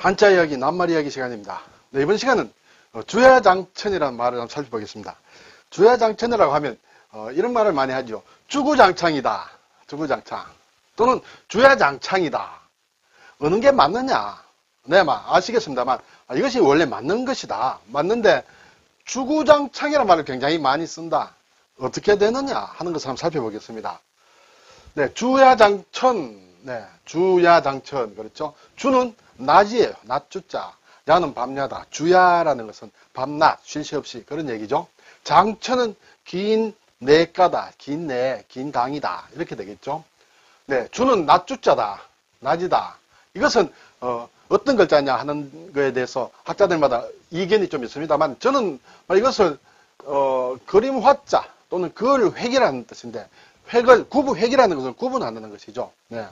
한자 이야기, 낱말 이야기 시간입니다. 네, 이번 시간은 주야장천이라는 말을 한번 살펴보겠습니다. 주야장천이라고 하면 이런 말을 많이 하죠. 주구장창이다. 주구장창. 또는 주야장창이다. 어느 게 맞느냐? 네, 아시겠습니다만 이것이 원래 맞는 것이다. 맞는데 주구장창이라는 말을 굉장히 많이 쓴다. 어떻게 되느냐 하는 것을 한번 살펴보겠습니다. 네, 주야장천. 네, 주야장천. 그렇죠? 주는 낮이에요. 낮주자. 야는 밤야다. 주야라는 것은 밤낮, 쉴 새 없이 그런 얘기죠. 장천은 긴 내가다. 긴 내, 긴 강이다. 이렇게 되겠죠. 네, 주는 낮주자다. 낮이다. 이것은 어떤 글자냐 하는 것에 대해서 학자들마다 이견이 좀 있습니다만 저는 이것을 그림 화자 또는 글 획이라는 뜻인데 획이라는 것을 구분하는 것이죠. 네.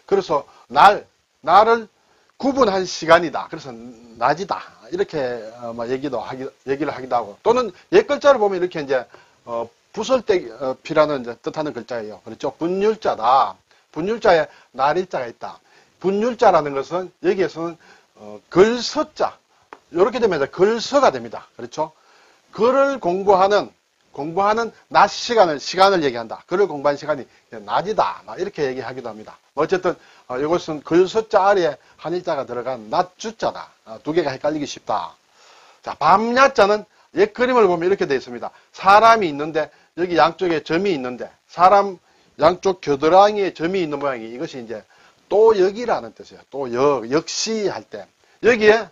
그래서 날을 구분한 시간이다. 그래서 낮이다. 이렇게 얘기를 하기도 하고 또는 옛 글자를 보면 이렇게 이제 부설대피라는 이제 뜻하는 글자예요. 그렇죠? 분율자다. 분율자에 날일자가 있다. 분율자라는 것은 여기에서는 글서자 이렇게 되면 이제 글서가 됩니다. 그렇죠? 글을 공부하는 낮 시간을 얘기한다. 글을 공부하는 시간이 낮이다. 이렇게 얘기하기도 합니다. 어쨌든 이것은 글서자 아래에 한일자가 들어간 낮주자다. 두 개가 헷갈리기 쉽다. 자, 밤야자는 옛 그림을 보면 이렇게 되어 있습니다. 사람이 있는데 여기 양쪽에 점이 있는데 사람 양쪽 겨드랑이에 점이 있는 모양이 이것이 이제 또 역이라는 뜻이에요. 또 역시 할 때 여기에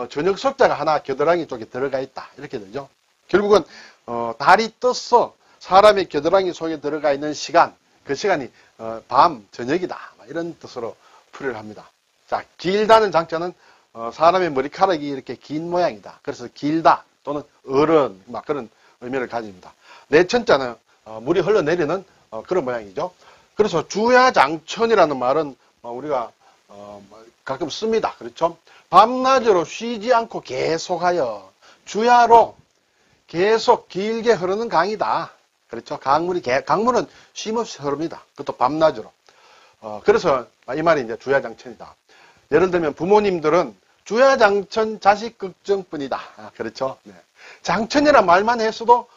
전역석자가 하나 겨드랑이 쪽에 들어가 있다. 이렇게 되죠. 결국은 달이 떠서 사람의 겨드랑이 속에 들어가 있는 시간, 그 시간이 밤, 저녁이다. 이런 뜻으로 풀이를 합니다. 자, 길다는 장자는 사람의 머리카락이 이렇게 긴 모양이다. 그래서 길다 또는 어른 그런 의미를 가집니다. 내천자는 물이 흘러내리는 그런 모양이죠. 그래서 주야장천이라는 말은 우리가 가끔 씁니다. 그렇죠? 밤낮으로 쉬지 않고 계속하여 주야로 계속 길게 흐르는 강이다. 그렇죠? 강물은 쉼없이 흐릅니다. 그것도 밤낮으로. 그래서 이 말이 이제 주야장천이다. 예를 들면 부모님들은 주야장천 자식 걱정뿐이다. 그렇죠? 네. 장천이란 말만 했어도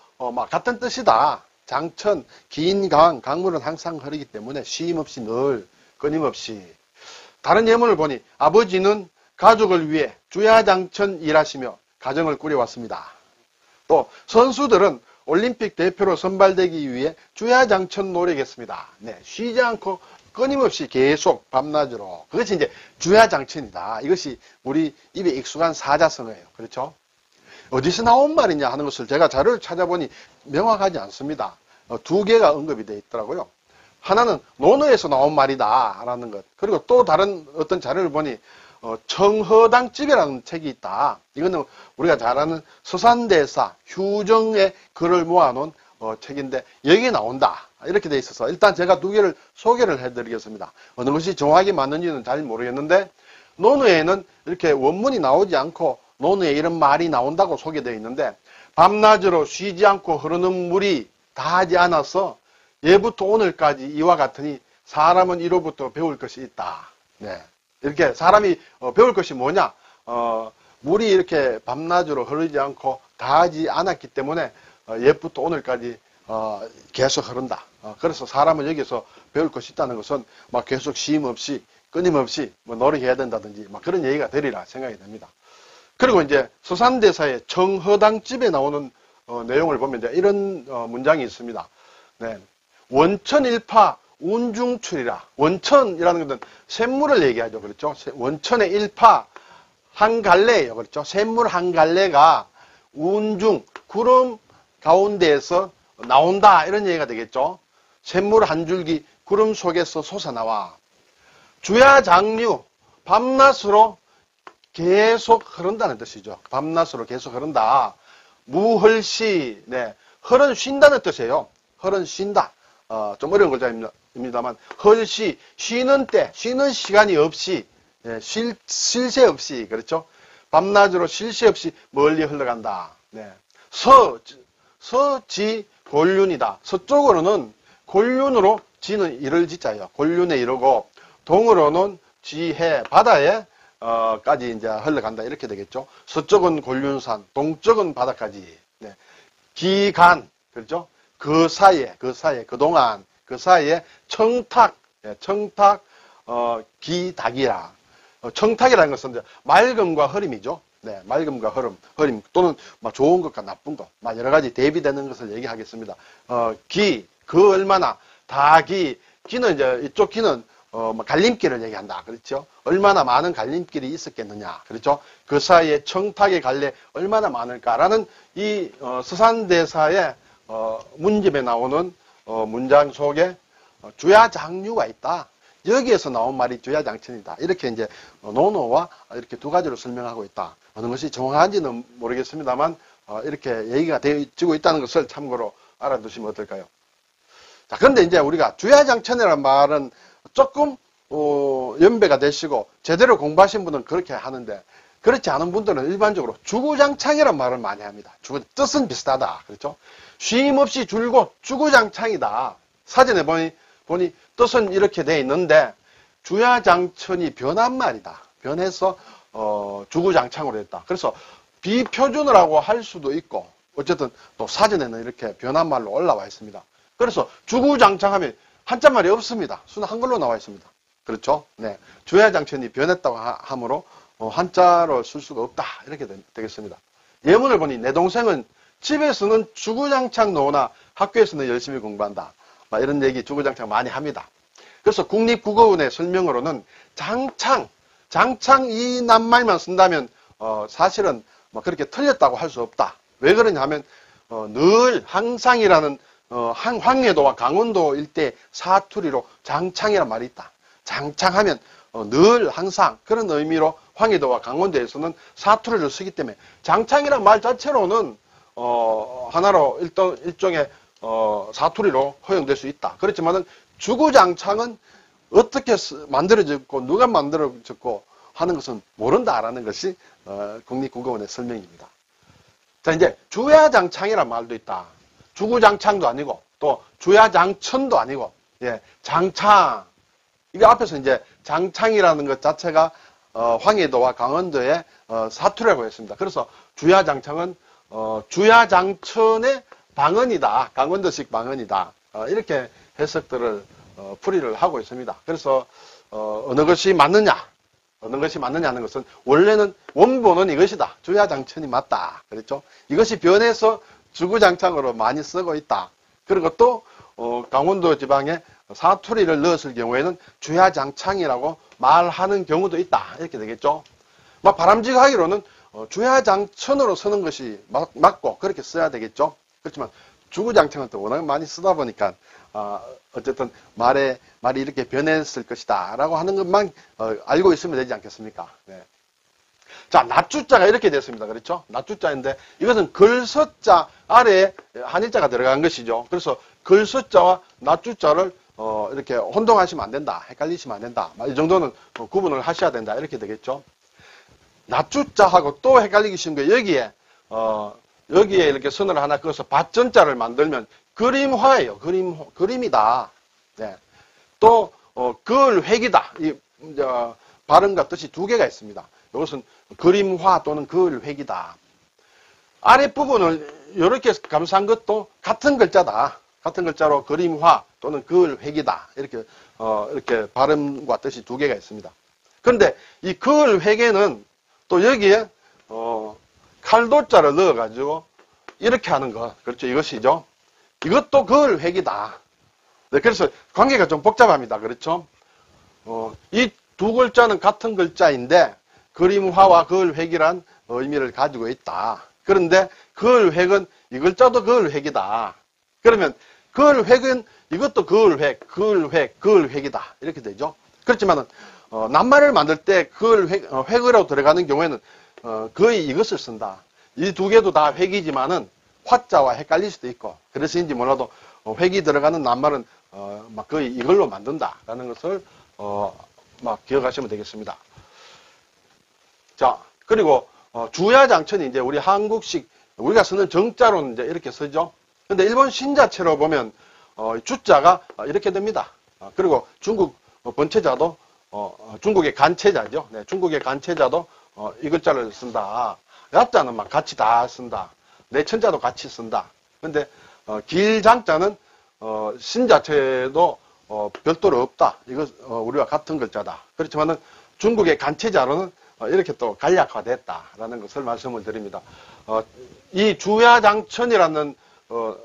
같은 뜻이다. 장천, 긴 강물은 항상 흐르기 때문에 쉼없이 늘 끊임없이. 다른 예문을 보니 아버지는 가족을 위해 주야장천 일하시며 가정을 꾸려왔습니다. 또 선수들은 올림픽 대표로 선발되기 위해 주야장천 노력했습니다. 네, 쉬지 않고 끊임없이 계속 밤낮으로. 그것이 이제 주야장천이다. 이것이 우리 입에 익숙한 사자성어예요. 그렇죠? 어디서 나온 말이냐 하는 것을 제가 자료를 찾아보니 명확하지 않습니다. 두 개가 언급이 되어 있더라고요. 하나는 논어에서 나온 말이다 라는 것. 그리고 또 다른 어떤 자료를 보니 청허당집이라는 책이 있다. 이거는 우리가 잘 아는 서산대사 휴정의 글을 모아놓은 책인데 여기에 나온다. 이렇게 돼 있어서 일단 제가 두 개를 소개를 해드리겠습니다. 어느 것이 정확히 맞는지는 잘 모르겠는데 논어에는 이렇게 원문이 나오지 않고 논어에 이런 말이 나온다고 소개되어 있는데 밤낮으로 쉬지 않고 흐르는 물이 다하지 않아서 예부터 오늘까지 이와 같으니 사람은 이로부터 배울 것이 있다. 네. 이렇게 사람이 배울 것이 뭐냐? 물이 이렇게 밤낮으로 흐르지 않고 다하지 않았기 때문에 옛부터 오늘까지 계속 흐른다. 그래서 사람은 여기서 배울 것이 있다는 것은 계속 쉼 없이 끊임없이 노력해야 된다든지 그런 얘기가 되리라 생각이 됩니다. 그리고 이제 서산대사의 청허당집에 나오는 내용을 보면 이제 이런 문장이 있습니다. 네. 원천일파 운중출이라. 원천이라는 것은 샘물을 얘기하죠. 그렇죠? 원천의 일파 한 갈래예요. 그렇죠? 샘물 한 갈래가 운중 구름 가운데에서 나온다. 이런 얘기가 되겠죠. 샘물 한 줄기 구름 속에서 솟아나와. 주야장류 밤낮으로 계속 흐른다는 뜻이죠. 밤낮으로 계속 흐른다. 무헐시. 네. 흐른 쉰다는 뜻이에요. 흐른 쉰다. 좀 어려운 글자입니다만 헐시 쉬는 때 쉬는 시간이 없이 쉴 새 없이 그렇죠. 밤낮으로 쉴 새 없이 멀리 흘러간다. 네. 서지 곤륜이다. 서쪽으로는 곤륜으로 지는 이를 지자예요. 곤륜에 이르고 동으로는 지해 바다에 까지 이제 흘러간다. 이렇게 되겠죠. 서쪽은 곤륜산, 동쪽은 바다까지. 네. 기간, 그렇죠? 그 사이에, 그동안, 그 사이에 청탁, 기닭이라. 청탁이라는 것은 이제 맑음과 흐림이죠. 네, 맑음과 흐림 또는 막 좋은 것과 나쁜 것, 막 여러 가지 대비되는 것을 얘기하겠습니다. 그 얼마나 기는 이제 이쪽 기는 갈림길을 얘기한다. 그렇죠? 얼마나 많은 갈림길이 있었겠느냐. 그렇죠? 그 사이에 청탁의 갈래 얼마나 많을까라는 이 서산대사의 문집에 나오는 문장 속에 주야장류가 있다. 여기에서 나온 말이 주야장천이다. 이렇게 이제 논어와 이렇게 두 가지로 설명하고 있다. 어느 것이 정확한지는 모르겠습니다만 이렇게 얘기가 되어지고 있다는 것을 참고로 알아두시면 어떨까요? 자, 그런데 이제 우리가 주야장천이라는 말은 조금 연배가 되시고 제대로 공부하신 분은 그렇게 하는데 그렇지 않은 분들은 일반적으로 주구장창이라는 말을 많이 합니다. 뜻은 비슷하다. 그렇죠? 쉼 없이 줄곧 주구장창이다. 사전에 보니 뜻은 이렇게 돼 있는데 주야장천이 변한 말이다. 변해서 주구장창으로 됐다. 그래서 비표준어라고 할 수도 있고 어쨌든 또 사전에는 이렇게 변한 말로 올라와 있습니다. 그래서 주구장창하면 한자말이 없습니다. 순 한글로 나와 있습니다. 그렇죠? 네. 주야장천이 변했다고 하므로 한자로 쓸 수가 없다. 이렇게 되겠습니다. 예문을 보니 내 동생은 집에서는 주구장창 노나 학교에서는 열심히 공부한다. 막 이런 얘기 주구장창 많이 합니다. 그래서 국립국어원의 설명으로는 장창 이 낱말만 쓴다면 사실은 뭐 그렇게 틀렸다고 할 수 없다. 왜 그러냐 하면 늘 항상이라는 황해도와 강원도 일대 사투리로 장창이라는 말이 있다. 장창하면 늘 항상 그런 의미로 황해도와 강원도에서는 사투리를 쓰기 때문에 장창이라는 말 자체로는 하나로 일종의 사투리로 허용될 수 있다. 그렇지만은 주구장창은 어떻게 만들어졌고 누가 만들어졌고 하는 것은 모른다라는 것이 국립국어원의 설명입니다. 자, 이제 주야장창이라는 말도 있다. 주구장창도 아니고 또 주야장천도 아니고 장창. 이거 앞에서 이제 장창이라는 것 자체가 황해도와 강원도의 사투리라고 했습니다. 그래서 주야장창은 주야장천의 방언이다. 강원도식 방언이다. 이렇게 해석들을 풀이를 하고 있습니다. 그래서 어느 것이 맞느냐는 것은 원래는 원본은 이것이다. 주야장천이 맞다. 그렇죠? 이것이 변해서 주구장창으로 많이 쓰고 있다. 그리고 또 강원도 지방에 사투리를 넣었을 경우에는 주야장창이라고 말하는 경우도 있다. 이렇게 되겠죠. 막 바람직하기로는 주야장천으로 쓰는 것이 맞고 그렇게 써야 되겠죠. 그렇지만 주구장창은 또 워낙 많이 쓰다 보니까 어쨌든 말이 이렇게 변했을 것이다 라고 하는 것만 알고 있으면 되지 않겠습니까? 네. 자, 낫주자가 이렇게 됐습니다. 그렇죠? 낫주자인데 이것은 글서자 아래에 한일자가 들어간 것이죠. 그래서 글서자와 낫주자를 이렇게 혼동하시면 안 된다. 헷갈리시면 안 된다. 이 정도는 구분을 하셔야 된다. 이렇게 되겠죠. 낫주자하고 또 헷갈리기 쉬운 게 여기에 이렇게 선을 하나 그어서 밭전자를 만들면 그림화예요. 그림이다. 네. 또 글획이다. 이 발음과 뜻이 두 개가 있습니다. 이것은 그림화 또는 글획이다. 아랫부분을 이렇게 감싼 것도 같은 글자다. 같은 글자로 그림화 또는 글획이다. 이렇게 발음과 뜻이 두 개가 있습니다. 그런데 이 글획에는 또 여기에 칼도자를 넣어가지고 이렇게 하는 것. 그렇죠. 이것이죠. 이것도 글획이다. 네, 그래서 관계가 좀 복잡합니다. 그렇죠. 이 두 글자는 같은 글자인데 그림화와 글획이란 의미를 가지고 있다. 그런데 글획은 이 글자도 글획이다. 그러면 글획은 이것도 글획이다. 이렇게 되죠. 그렇지만은 낱말을 만들 때 획으로 들어가는 경우에는 거의 이것을 쓴다. 이 두 개도 다 획이지만은 화자와 헷갈릴 수도 있고 그래서인지 몰라도 획이 들어가는 낱말은 막 거의 이걸로 만든다라는 것을 막 기억하시면 되겠습니다. 자, 그리고 주야장천이 이제 우리 한국식 우리가 쓰는 정자로는 이제 이렇게 쓰죠. 근데 일본 신자체로 보면 주자가 이렇게 됩니다. 그리고 중국 번체자도 중국의 간체자죠. 네, 중국의 간체자도 이 글자를 쓴다. 야자는 막 같이 다 쓴다. 내천자도 같이 쓴다. 근데 길장자는 신자체도 별도로 없다. 이거 우리와 같은 글자다. 그렇지만은 중국의 간체자로는 이렇게 또 간략화됐다라는 것을 말씀을 드립니다. 이 주야장천이라는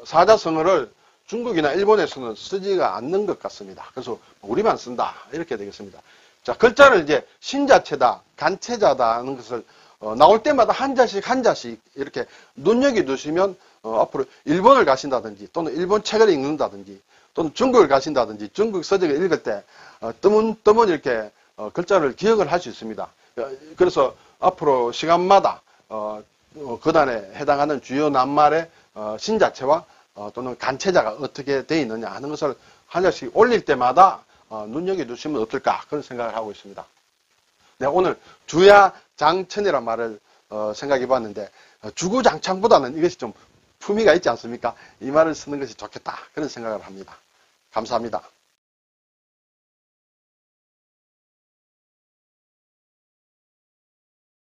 사자성어를 중국이나 일본에서는 쓰지가 않는 것 같습니다. 그래서 우리만 쓴다 이렇게 되겠습니다. 자, 글자를 이제 신자체다, 간체자다 하는 것을 나올 때마다 한자씩 이렇게 눈여겨두시면 앞으로 일본을 가신다든지 또는 일본 책을 읽는다든지 또는 중국을 가신다든지 중국 서적을 읽을 때 뜨문뜨문 이렇게 글자를 기억을 할 수 있습니다. 그래서 앞으로 시간마다 그단에 해당하는 주요 낱말의 신자체와 또는 간체자가 어떻게 되어 있느냐 하는 것을 한자씩 올릴 때마다 눈여겨두시면 어떨까 그런 생각을 하고 있습니다. 네, 오늘 주야장천이란 말을 생각해 봤는데 주구장창보다는 이것이 좀 품위가 있지 않습니까? 이 말을 쓰는 것이 좋겠다 그런 생각을 합니다. 감사합니다.